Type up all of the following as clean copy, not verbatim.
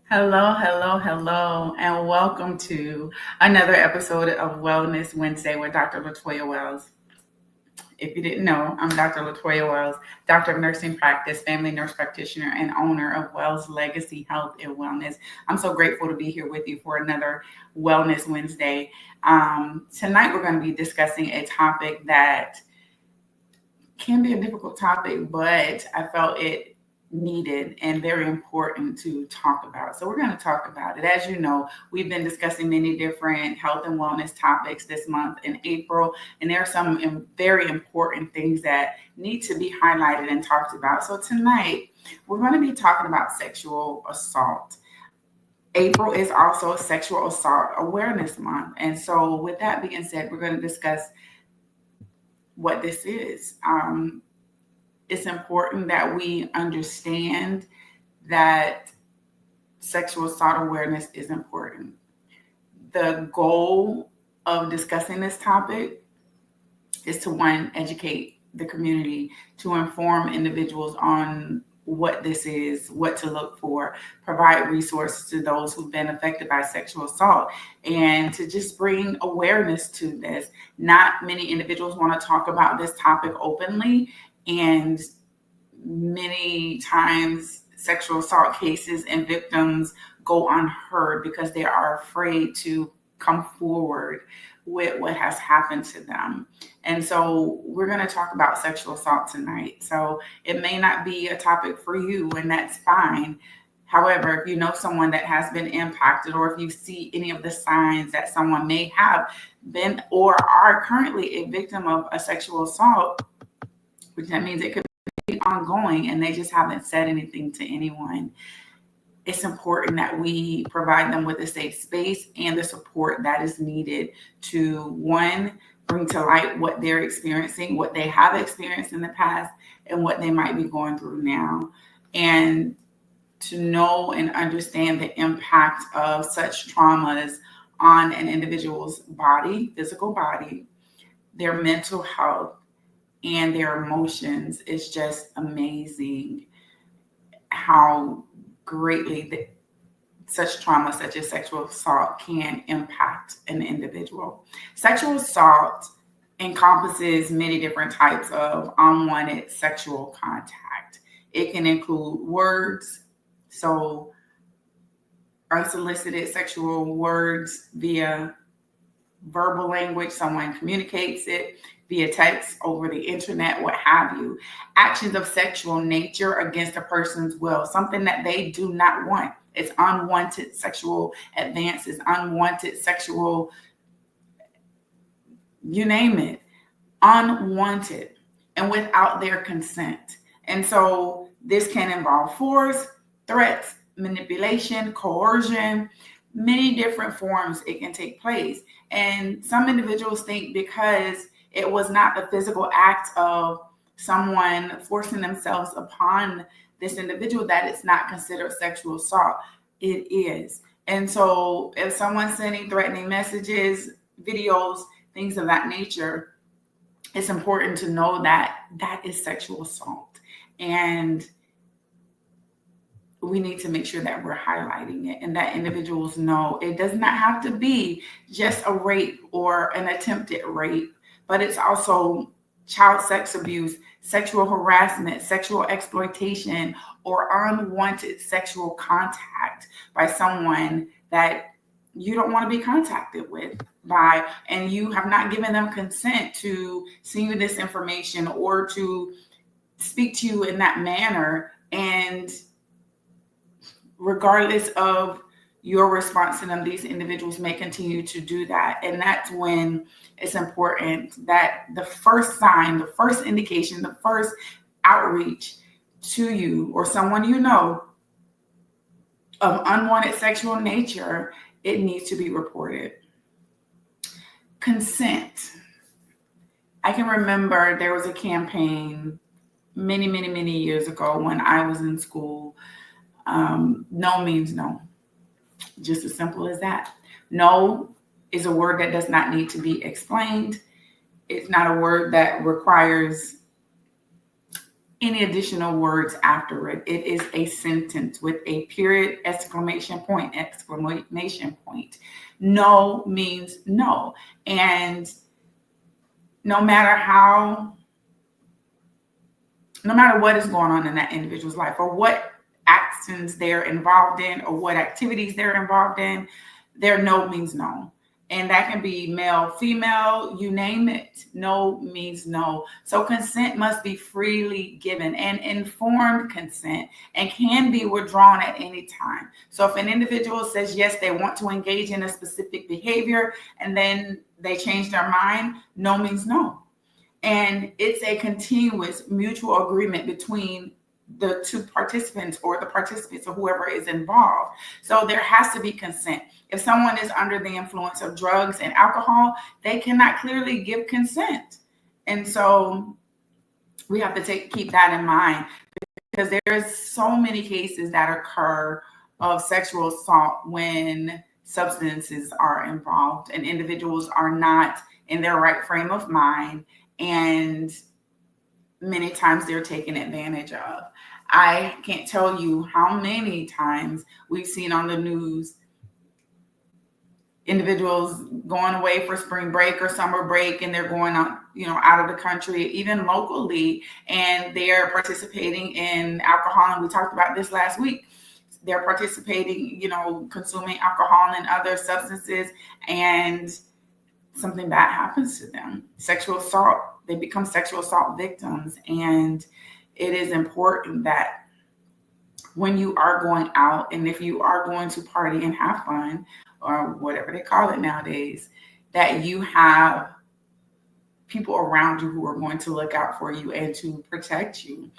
Hello, hello, hello, and welcome to another episode of Wellness Wednesday with Dr. Latoya Wells. If you didn't know, I'm Dr. Latoya Wells, Doctor of Nursing Practice, family nurse practitioner, and owner of Wells Legacy Health and Wellness. I'm so grateful to be here with you for another Wellness Wednesday. Tonight, we're going to be discussing a topic that can be a difficult topic, but I felt it needed and very important to talk about. So we're going to talk about it. As you know, we've been discussing many different health and wellness topics this month in April, and there are some very important things that need to be highlighted and talked about. So tonight, we're going to be talking about sexual assault. April is also Sexual Assault Awareness Month. And so with that being said, we're going to discuss what this is. It's important that we understand that sexual assault awareness is important. The goal of discussing this topic is to, one, educate the community, to inform individuals on what this is, what to look for, provide resources to those who've been affected by sexual assault, and to just bring awareness to this. Not many individuals want to talk about this topic openly, and many times sexual assault cases and victims go unheard because they are afraid to come forward with what has happened to them. And so we're going to talk about sexual assault tonight. So it may not be a topic for you, and that's fine. However, if you know someone that has been impacted, or if you see any of the signs that someone may have been or are currently a victim of a sexual assault, which that means it could be ongoing and they just haven't said anything to anyone, it's important that we provide them with a safe space and the support that is needed to, one, bring to light what they're experiencing, what they have experienced in the past, and what they might be going through now, and to know and understand the impact of such traumas on an individual's body, physical body, their mental health, and their emotions. Is just amazing how greatly such trauma, such as sexual assault, can impact an individual. Sexual assault encompasses many different types of unwanted sexual contact. It can include words, so unsolicited sexual words via verbal language, someone communicates it via text, over the internet, what have you. Actions of sexual nature against a person's will, something that they do not want. It's unwanted sexual advances, unwanted sexual, you name it, unwanted and without their consent. And so this can involve force, threats, manipulation, coercion, many different forms it can take place. And some individuals think because it was not the physical act of someone forcing themselves upon this individual that it's not considered sexual assault. It is. And so if someone's sending threatening messages, videos, things of that nature, it's important to know that that is sexual assault. And we need to make sure that we're highlighting it and that individuals know it does not have to be just a rape or an attempted rape, but it's also child sex abuse, sexual harassment, sexual exploitation, or unwanted sexual contact by someone that you don't want to be contacted with by, and you have not given them consent to send you this information or to speak to you in that manner. And regardless of your response to them, these individuals may continue to do that. And that's when it's important that the first sign, the first indication, the first outreach to you or someone you know of unwanted sexual nature, it needs to be reported. Consent. I can remember there was a campaign many years ago when I was in school. No means no. Just as simple as that. No is a word that does not need to be explained. It's not a word that requires any additional words after it. It is a sentence with a period, exclamation point, exclamation point. No means no. And no matter what is going on in that individual's life, or what actions they're involved in, or what activities they're involved in, their no means no. And that can be male, female, you name it. No means no. So consent must be freely given, and informed consent, and can be withdrawn at any time. So if an individual says yes, they want to engage in a specific behavior, and then they change their mind, no means no. And it's a continuous mutual agreement between the two participants, or the participants, or whoever is involved. So there has to be consent. If someone is under the influence of drugs and alcohol, they cannot clearly give consent. And so we have to keep that in mind, because there's so many cases that occur of sexual assault when substances are involved and individuals are not in their right frame of mind, and many times they're taken advantage of. I can't tell you how many times we've seen on the news individuals going away for spring break or summer break, and they're going out, out of the country, even locally, and they're participating in alcohol. And we talked about this last week. They're participating, consuming alcohol and other substances, and something bad happens to them. Sexual assault, they become sexual assault victims. And it is important that when you are going out, and if you are going to party and have fun, or whatever they call it nowadays, that you have people around you who are going to look out for you and to protect you.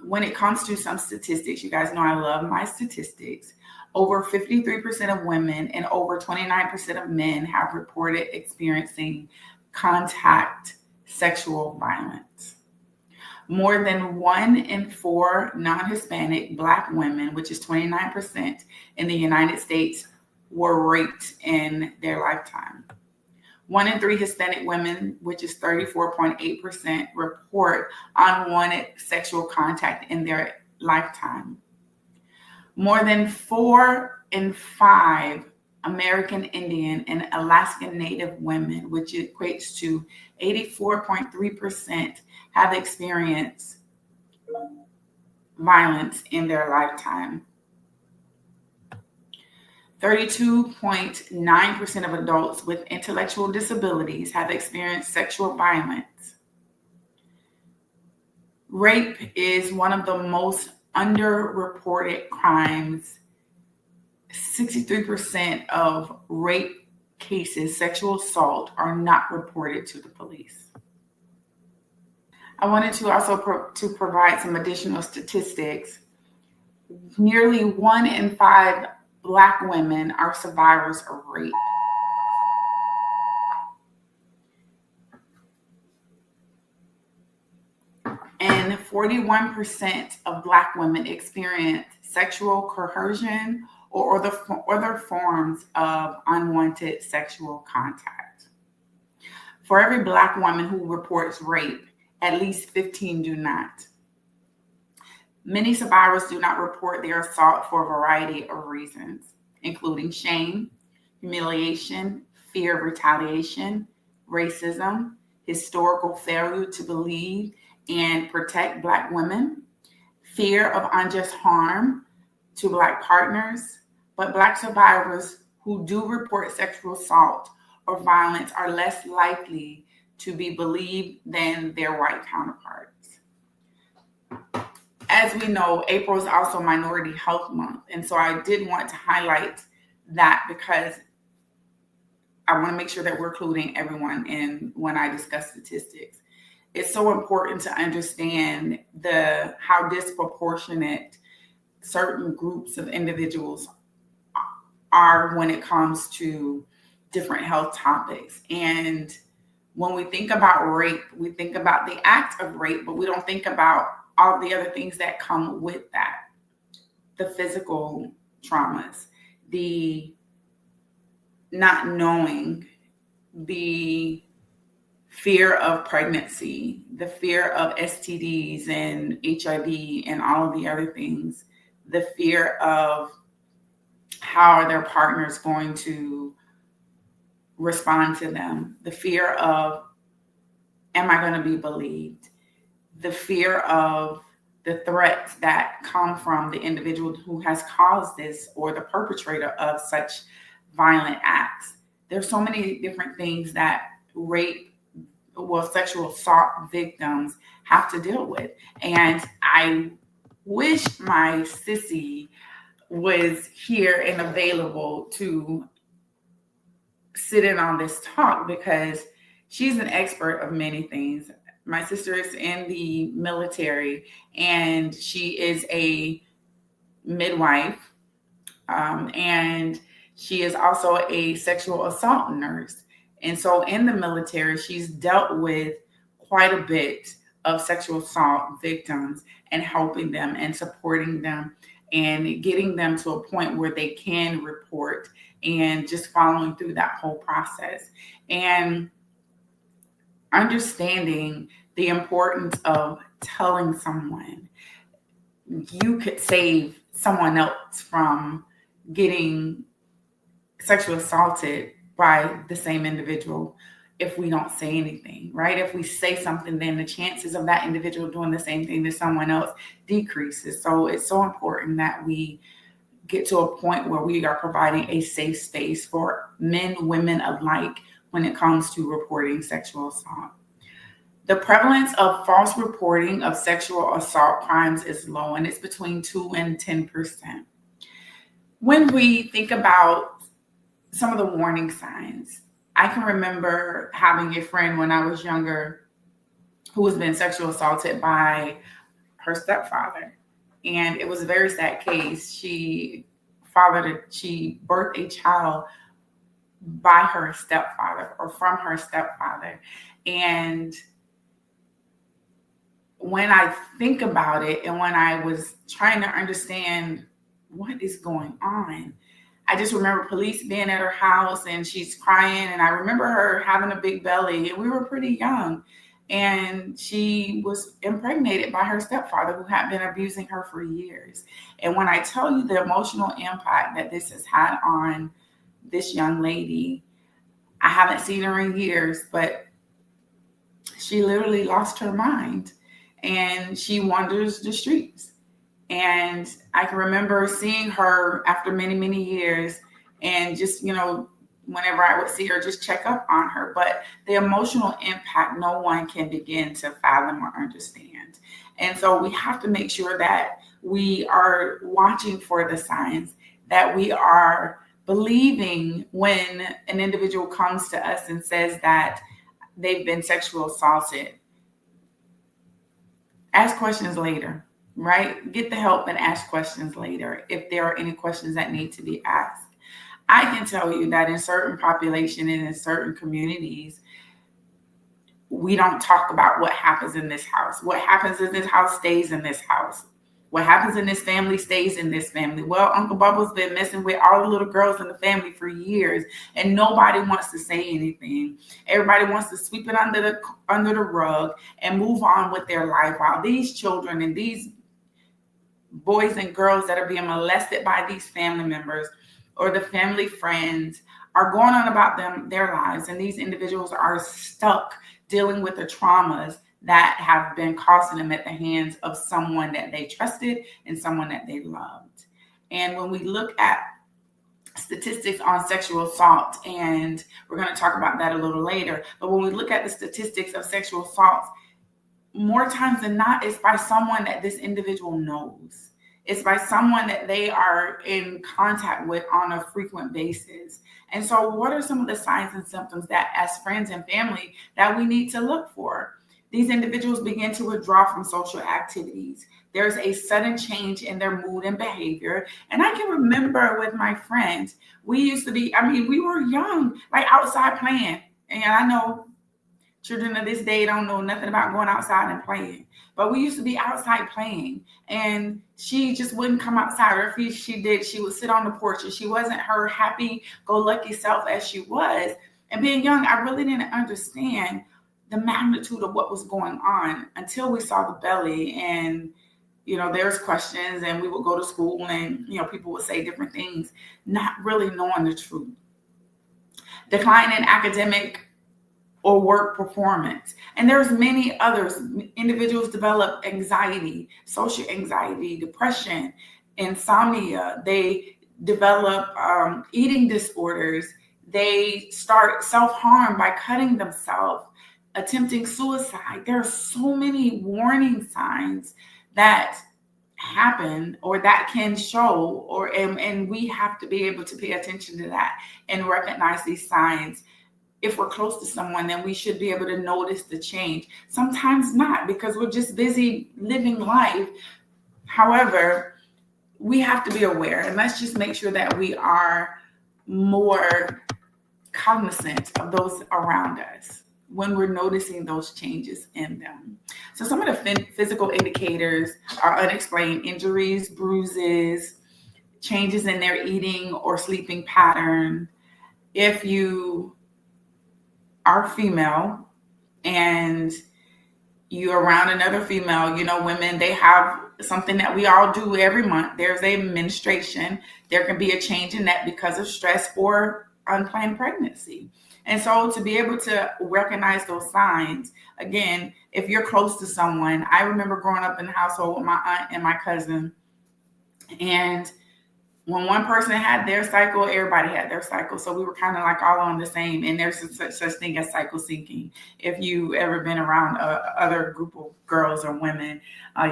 When it comes to some statistics, you guys know I love my statistics. Over 53% of women and over 29% of men have reported experiencing contact sexual violence. More than 1 in 4 non-Hispanic Black women, which is 29% in the United States, were raped in their lifetime. 1 in 3 Hispanic women, which is 34.8%, report unwanted sexual contact in their lifetime. More than 4 in 5 American Indian and Alaskan Native women, which equates to 84.3%, have experienced violence in their lifetime. 32.9% of adults with intellectual disabilities have experienced sexual violence. Rape is one of the most underreported crimes. 63% of rape cases, sexual assault, are not reported to the police. I wanted to also provide some additional statistics. Nearly 1 in 5 Black women are survivors of rape. And 41% of Black women experience sexual coercion or other forms of unwanted sexual contact. For every Black woman who reports rape, at least 15 do not. Many survivors do not report their assault for a variety of reasons, including shame, humiliation, fear of retaliation, racism, historical failure to believe and protect Black women, fear of unjust harm to Black partners. But Black survivors who do report sexual assault or violence are less likely to be believed than their white counterparts. As we know, April is also Minority Health Month. And so I did want to highlight that, because I want to make sure that we're including everyone in when I discuss statistics. It's so important to understand how disproportionate certain groups of individuals are when it comes to different health topics. And when we think about rape, we think about the act of rape, but we don't think about all the other things that come with that. The physical traumas, the not knowing, the fear of pregnancy, the fear of STDs and HIV and all of the other things, the fear of how are their partners going to respond to them, the fear of, am I going to be believed? The fear of the threats that come from the individual who has caused this or the perpetrator of such violent acts. There's so many different things that sexual assault victims have to deal with. And I wish my sissy was here and available to sit in on this talk, because she's an expert of many things. My sister is in the military, and she is a midwife, and she is also a sexual assault nurse. And so in the military, she's dealt with quite a bit of sexual assault victims and helping them and supporting them and getting them to a point where they can report and just following through that whole process. And understanding the importance of telling someone, you could save someone else from getting sexually assaulted by the same individual if we don't say anything, right? If we say something, then the chances of that individual doing the same thing to someone else decreases. So it's so important that we get to a point where we are providing a safe space for men, women alike when it comes to reporting sexual assault. The prevalence of false reporting of sexual assault crimes is low, and it's between 2 and 10%. When we think about some of the warning signs, I can remember having a friend when I was younger who was being sexually assaulted by her stepfather. And it was a very sad case. She birthed a child by her stepfather or from her stepfather. And when I think about it, and when I was trying to understand what is going on, I just remember police being at her house and she's crying. And I remember her having a big belly, and we were pretty young. And she was impregnated by her stepfather, who had been abusing her for years. And when I tell you the emotional impact that this has had on this young lady, I haven't seen her in years, but she literally lost her mind and she wanders the streets. And I can remember seeing her after many, many years, and just, whenever I would see her, just check up on her. But the emotional impact, no one can begin to fathom or understand. And so we have to make sure that we are watching for the signs, that we are believing when an individual comes to us and says that they've been sexually assaulted. Ask questions later, right? Get the help and ask questions later if there are any questions that need to be asked. I can tell you that in certain population and in certain communities, we don't talk about what happens in this house. What happens in this house stays in this house. What happens in this family stays in this family. Well, Uncle Bubba's been messing with all the little girls in the family for years, and nobody wants to say anything. Everybody wants to sweep it under the rug and move on with their life, while these children and these boys and girls that are being molested by these family members or the family friends are going on about their lives, and these individuals are stuck dealing with the traumas that have been causing them at the hands of someone that they trusted and someone that they loved. And when we look at statistics on sexual assault, and we're going to talk about that a little later, but when we look at the statistics of sexual assault, more times than not, it's by someone that this individual knows. It's by someone that they are in contact with on a frequent basis. And so what are some of the signs and symptoms that, as friends and family, that we need to look for? These individuals begin to withdraw from social activities. There's a sudden change in their mood and behavior. And I can remember with my friends, we were young, like outside playing. And I know children of this day don't know nothing about going outside and playing. But we used to be outside playing, and she just wouldn't come outside. Or if she did, she would sit on the porch, and she wasn't her happy-go-lucky self as she was. And being young, I really didn't understand the magnitude of what was going on until we saw the belly. And there's questions, and we would go to school, and people would say different things, not really knowing the truth. Decline in academic or work performance. And there's many others. Individuals develop anxiety, social anxiety, depression, insomnia. They develop eating disorders. They start self-harm by cutting themselves, attempting suicide. There are so many warning signs that happen or that can show, and we have to be able to pay attention to that and recognize these signs. If we're close to someone, then we should be able to notice the change. Sometimes not, because we're just busy living life. However, we have to be aware, and let's just make sure that we are more cognizant of those around us when we're noticing those changes in them. So some of the physical indicators are unexplained injuries, bruises, changes in their eating or sleeping pattern. If you are female and you're around another female, women, they have something that we all do every month. There's a menstruation. There can be a change in that because of stress or unplanned pregnancy. And so to be able to recognize those signs, again, if you're close to someone, I remember growing up in the household with my aunt and my cousin, and when one person had their cycle, everybody had their cycle. So we were kind of like all on the same. And there's such thing as cycle syncing. If you ever been around other group of girls or women,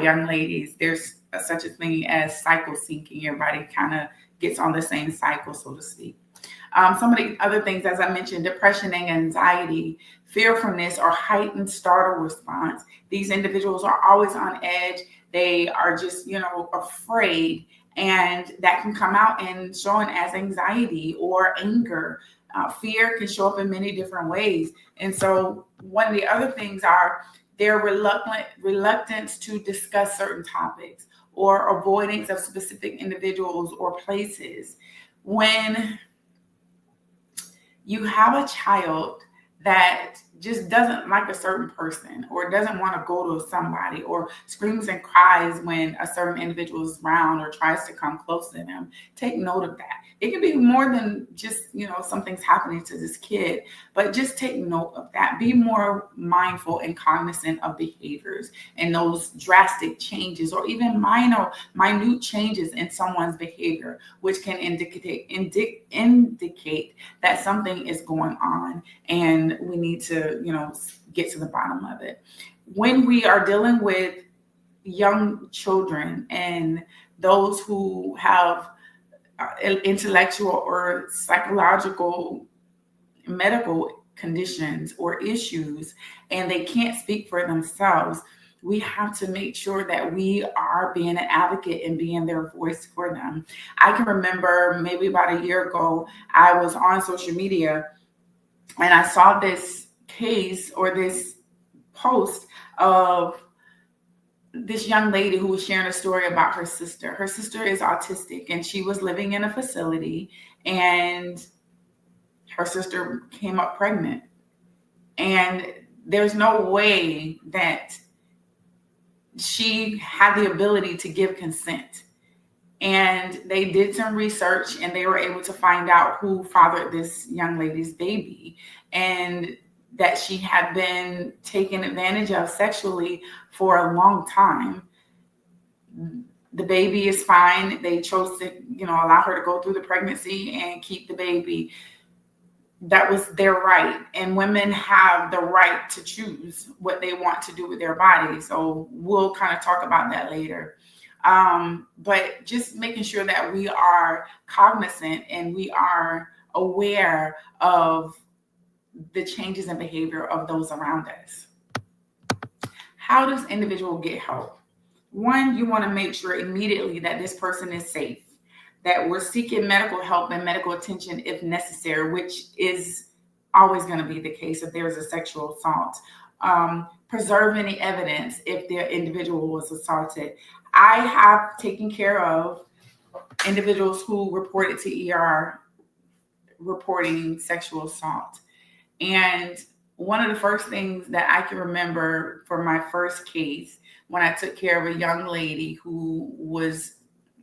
young ladies, there's such a thing as cycle syncing. Everybody kind of gets on the same cycle, so to speak. Some of the other things, as I mentioned, depression and anxiety, fearfulness or heightened startle response. These individuals are always on edge. They are just, afraid. And that can come out and showing as anxiety or anger. Fear can show up in many different ways. And so one of the other things are their reluctance to discuss certain topics or avoidance of specific individuals or places. When you have a child that just doesn't like a certain person or doesn't want to go to somebody or screams and cries when a certain individual is around or tries to come close to them, take note of that. It can be more than just, something's happening to this kid, but just take note of that. Be more mindful and cognizant of behaviors and those drastic changes or even minute changes in someone's behavior, which can indicate that something is going on and we need to, get to the bottom of it. When we are dealing with young children and those who have intellectual or psychological medical conditions or issues, and they can't speak for themselves, we have to make sure that we are being an advocate and being their voice for them. I can remember maybe about a year ago, I was on social media and I saw this case or this post of this young lady who was sharing a story about her sister. Her sister is autistic and she was living in a facility, and her sister came up pregnant. And there's no way that she had the ability to give consent. And they did some research and they were able to find out who fathered this young lady's baby, and that she had been taken advantage of sexually for a long time. The baby is fine. They chose to, allow her to go through the pregnancy and keep the baby. That was their right. And women have the right to choose what they want to do with their body. So we'll kind of talk about that later. But just making sure that we are cognizant and we are aware of the changes in behavior of those around us. How does individual get help? One, you want to make sure immediately that this person is safe, that we're seeking medical help and medical attention if necessary, which is always going to be the case if there's a sexual assault. Preserve any evidence if the individual was assaulted. I have taken care of individuals who reported to ER reporting sexual assault. And one of the first things that I can remember for my first case, when I took care of a young lady who was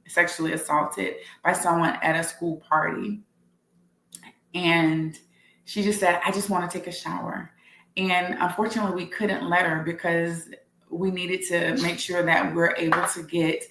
sexually assaulted by someone at a school party. And she just said, I just want to take a shower. And unfortunately, we couldn't let her because we needed to make sure that we're able to get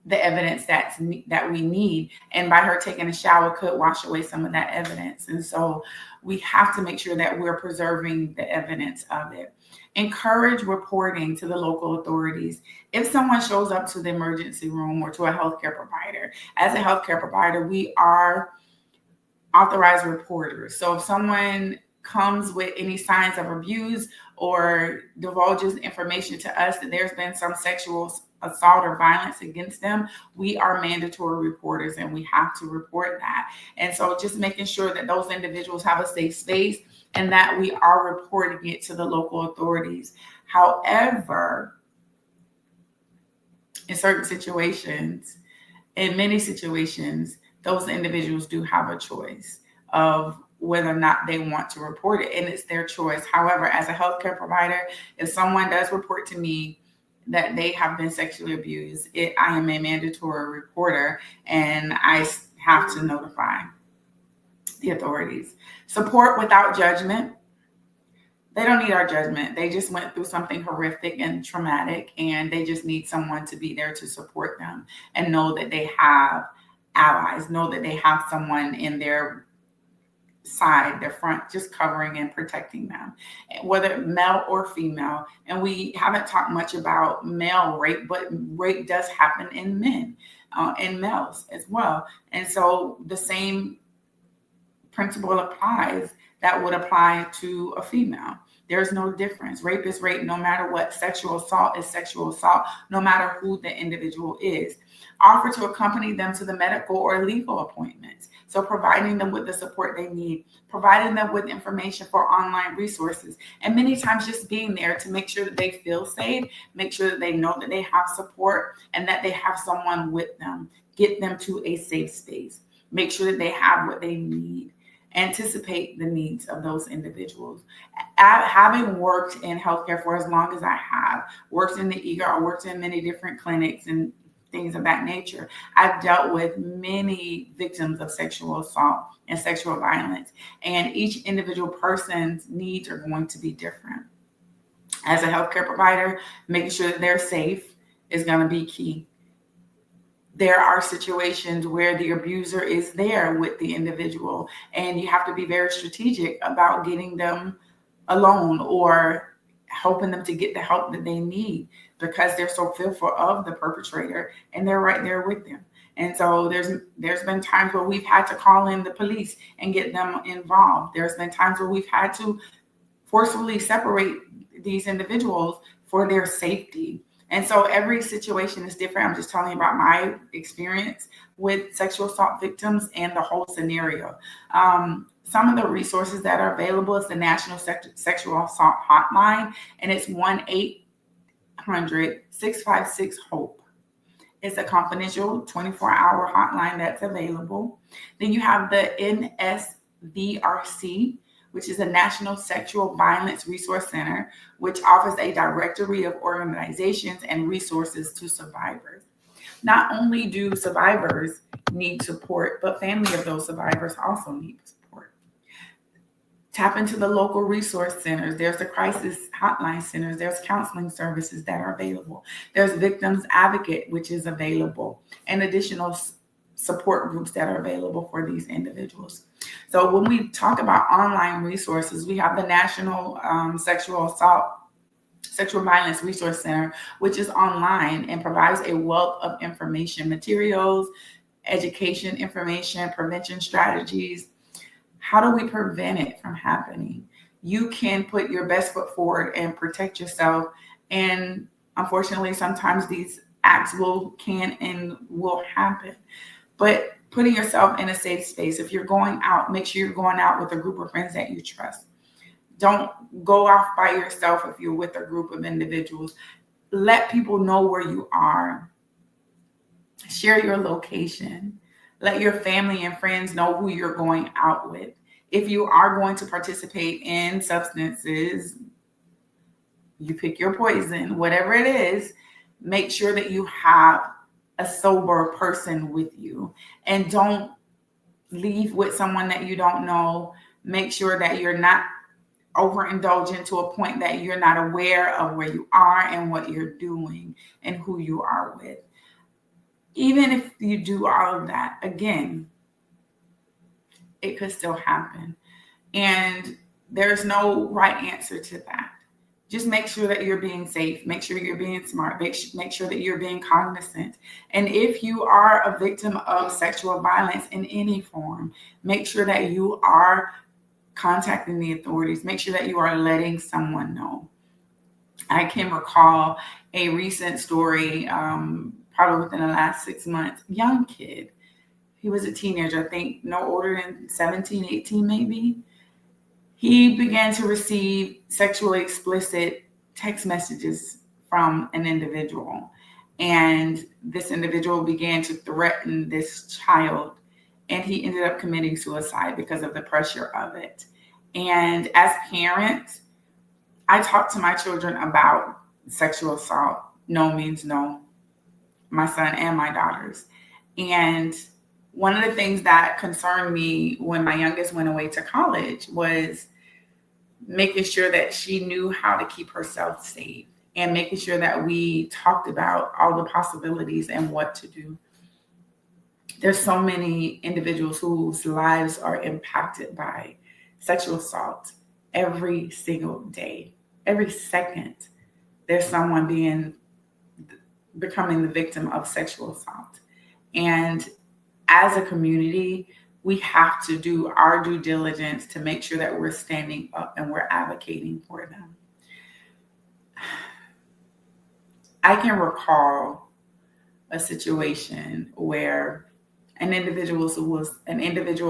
the evidence that we need, and by her taking a shower could wash away some of that evidence. And so we have to make sure that we're preserving the evidence of it. Encourage reporting to the local authorities. If someone shows up to the emergency room or to a healthcare provider, as a healthcare provider, we are authorized reporters. So if someone comes with any signs of abuse or divulges information to us that there's been some sexual assault or violence against them, we are mandatory reporters and we have to report that. And so just making sure that those individuals have a safe space and that we are reporting it to the local authorities. However, in certain situations, in many situations, those individuals do have a choice of whether or not they want to report it, and it's their choice. However, as a healthcare provider, if someone does report to me that they have been sexually abused, I am a mandatory reporter and I have to notify the authorities. Support without judgment. They don't need our judgment. They just went through something horrific and traumatic, and they just need someone to be there to support them and know that they have allies, know that they have someone in their side, their front, just covering and protecting them, whether male or female. And we haven't talked much about male rape, but rape does happen in men, in males as well. And so the same principle applies that would apply to a female. There's no difference. Rape is rape no matter what. Sexual assault is sexual assault no matter who the individual is. Offer to accompany them to the medical or legal appointments. So providing them with the support they need, providing them with information for online resources, and many times just being there to make sure that they feel safe, make sure that they know that they have support and that they have someone with them. Get them to a safe space. Make sure that they have what they need. Anticipate the needs of those individuals. Having worked in healthcare for as long as I have, worked in the ER, worked in many different clinics and things of that nature, I've dealt with many victims of sexual assault and sexual violence, and each individual person's needs are going to be different. As a healthcare provider, making sure that they're safe is going to be key. There are situations where the abuser is there with the individual, and you have to be very strategic about getting them alone or helping them to get the help that they need because they're so fearful of the perpetrator and they're right there with them. And so there's been times where we've had to call in the police and get them involved. There's been times where we've had to forcefully separate these individuals for their safety. And so every situation is different. I'm just telling you about my experience with sexual assault victims and the whole scenario. Some of the resources that are available is the National Sexual Assault Hotline, and it's 1-800-656-HOPE. It's a confidential 24-hour hotline that's available. Then you have the NSVRC, which is a National Sexual Violence Resource Center, which offers a directory of organizations and resources to survivors. Not only do survivors need support, but family of those survivors also need support. Tap into the local resource centers. There's the crisis hotline centers. There's counseling services that are available. There's Victims Advocate, which is available, and additional support groups that are available for these individuals. So when we talk about online resources, we have the National Sexual Violence Resource Center, which is online and provides a wealth of information, materials, education information, prevention strategies. How do we prevent it from happening? You can put your best foot forward and protect yourself. And unfortunately, sometimes these acts will happen. But putting yourself in a safe space. If you're going out, make sure you're going out with a group of friends that you trust. Don't go off by yourself if you're with a group of individuals. Let people know where you are. Share your location. Let your family and friends know who you're going out with. If you are going to participate in substances, you pick your poison, whatever it is, make sure that you have a sober person with you, and don't leave with someone that you don't know. Make sure that you're not overindulgent to a point that you're not aware of where you are and what you're doing and who you are with. Even if you do all of that, again, it could still happen. And there's no right answer to that. Just make sure that you're being safe. Make sure you're being smart. Make sure that you're being cognizant. And if you are a victim of sexual violence in any form, make sure that you are contacting the authorities. Make sure that you are letting someone know. I can recall a recent story, probably within the last 6 months. Young kid. He was a teenager, I think no older than 17, 18 maybe. He began to receive sexually explicit text messages from an individual. And this individual began to threaten this child. And he ended up committing suicide because of the pressure of it. And as parents, I talk to my children about sexual assault. No means no. My son and my daughters. And one of the things that concerned me when my youngest went away to college was making sure that she knew how to keep herself safe, and making sure that we talked about all the possibilities and what to do. There's so many individuals whose lives are impacted by sexual assault every single day. Every second, there's someone becoming the victim of sexual assault. And as a community, we have to do our due diligence to make sure that we're standing up and we're advocating for them. I can recall a situation where an individual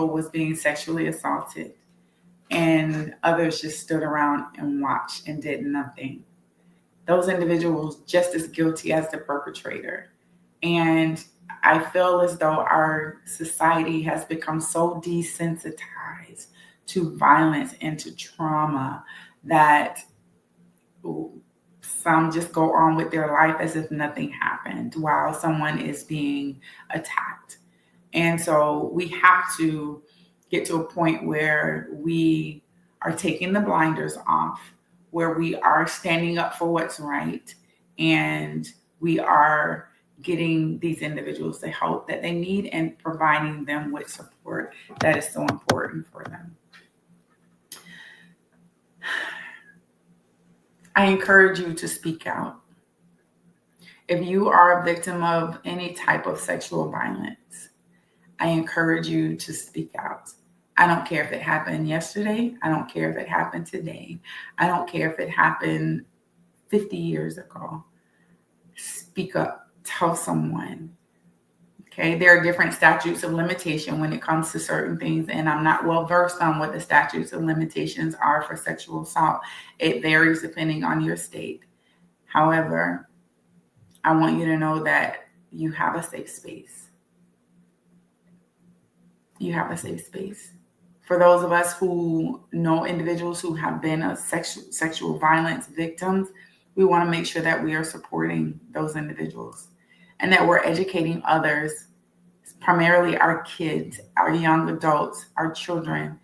was being sexually assaulted, and others just stood around and watched and did nothing. Those individuals just as guilty as the perpetrator. And I feel as though our society has become so desensitized to violence and to trauma that some just go on with their life as if nothing happened while someone is being attacked. And so we have to get to a point where we are taking the blinders off, where we are standing up for what's right, and we are getting these individuals the help that they need and providing them with support that is so important for them. I encourage you to speak out. If you are a victim of any type of sexual violence, I encourage you to speak out. I don't care if it happened yesterday. I don't care if it happened today. I don't care if it happened 50 years ago. Speak up. Tell someone. Okay, there are different statutes of limitation when it comes to certain things, and I'm not well versed on what the statutes of limitations are for sexual assault. It varies depending on your state. However, I want you to know that you have a safe space. You have a safe space. For those of us who know individuals who have been a sexual violence victims, we want to make sure that we are supporting those individuals and that we're educating others, primarily our kids, our young adults, our children,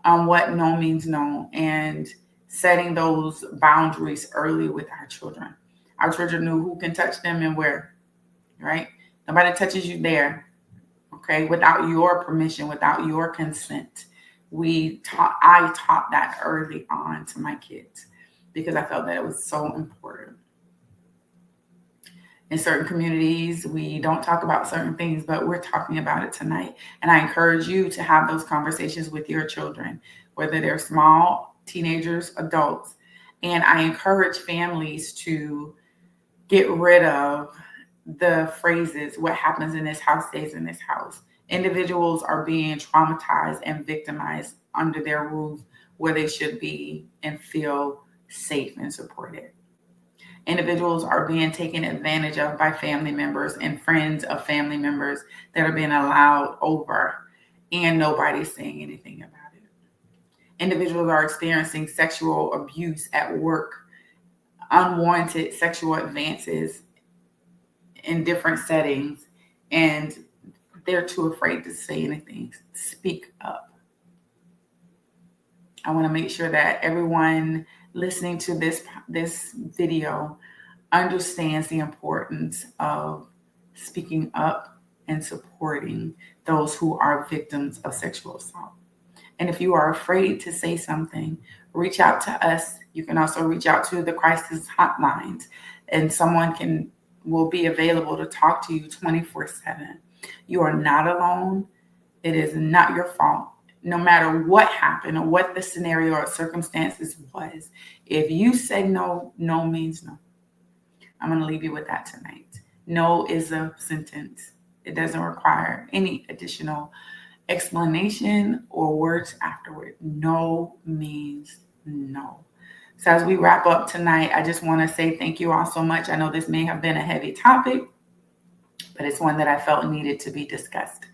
on what no means no, and setting those boundaries early with our children. Our children know who can touch them and where, right? Nobody touches you there, okay, without your permission, without your consent. I taught that early on to my kids because I felt that it was so important. In certain communities, we don't talk about certain things, but we're talking about it tonight. And I encourage you to have those conversations with your children, whether they're small, teenagers, adults. And I encourage families to get rid of the phrases, what happens in this house stays in this house. Individuals are being traumatized and victimized under their roof where they should be and feel safe and supported. Individuals are being taken advantage of by family members and friends of family members that are being allowed over, and nobody's saying anything about it. individuals are experiencing sexual abuse at work, unwarranted sexual advances in different settings, and they're too afraid to say anything. Speak up. I want to make sure that everyone listening to this video understands the importance of speaking up and supporting those who are victims of sexual assault. And if you are afraid to say something, reach out to us. You can also reach out to the crisis hotlines, and someone will be available to talk to you 24/7. You are not alone. It is not your fault. No matter what happened or what the scenario or circumstances was, if you say no, no means no. I'm going to leave you with that tonight. No is a sentence. It doesn't require any additional explanation or words afterward. No means no. So as we wrap up tonight, I just want to say thank you all so much. I know this may have been a heavy topic, but it's one that I felt needed to be discussed.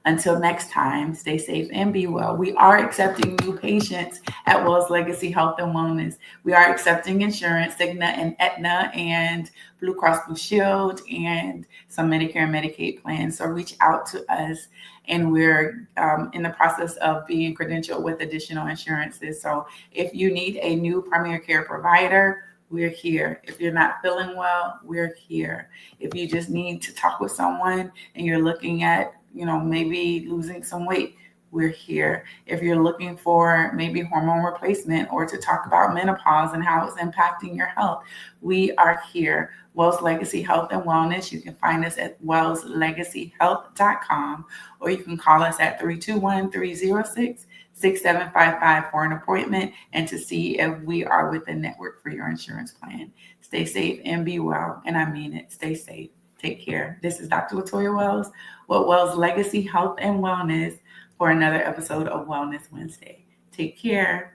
Until next time, stay safe and be well. We are accepting new patients at Wells Legacy Health and Wellness. We are accepting insurance, Cigna and Aetna and Blue Cross Blue Shield and some Medicare and Medicaid plans. So reach out to us, and we're in the process of being credentialed with additional insurances. So if you need a new primary care provider, we're here. If you're not feeling well, we're here. If you just need to talk with someone and you're looking at maybe losing some weight, we're here. If you're looking for maybe hormone replacement or to talk about menopause and how it's impacting your health, we are here. Wells Legacy Health and Wellness. You can find us at wellslegacyhealth.com, or you can call us at 321-306-6755 for an appointment and to see if we are with the network for your insurance plan. Stay safe and be well. And I mean it. Stay safe. Take care. This is Dr. Latoya Wells with Wells Legacy Health and Wellness for another episode of Wellness Wednesday. Take care.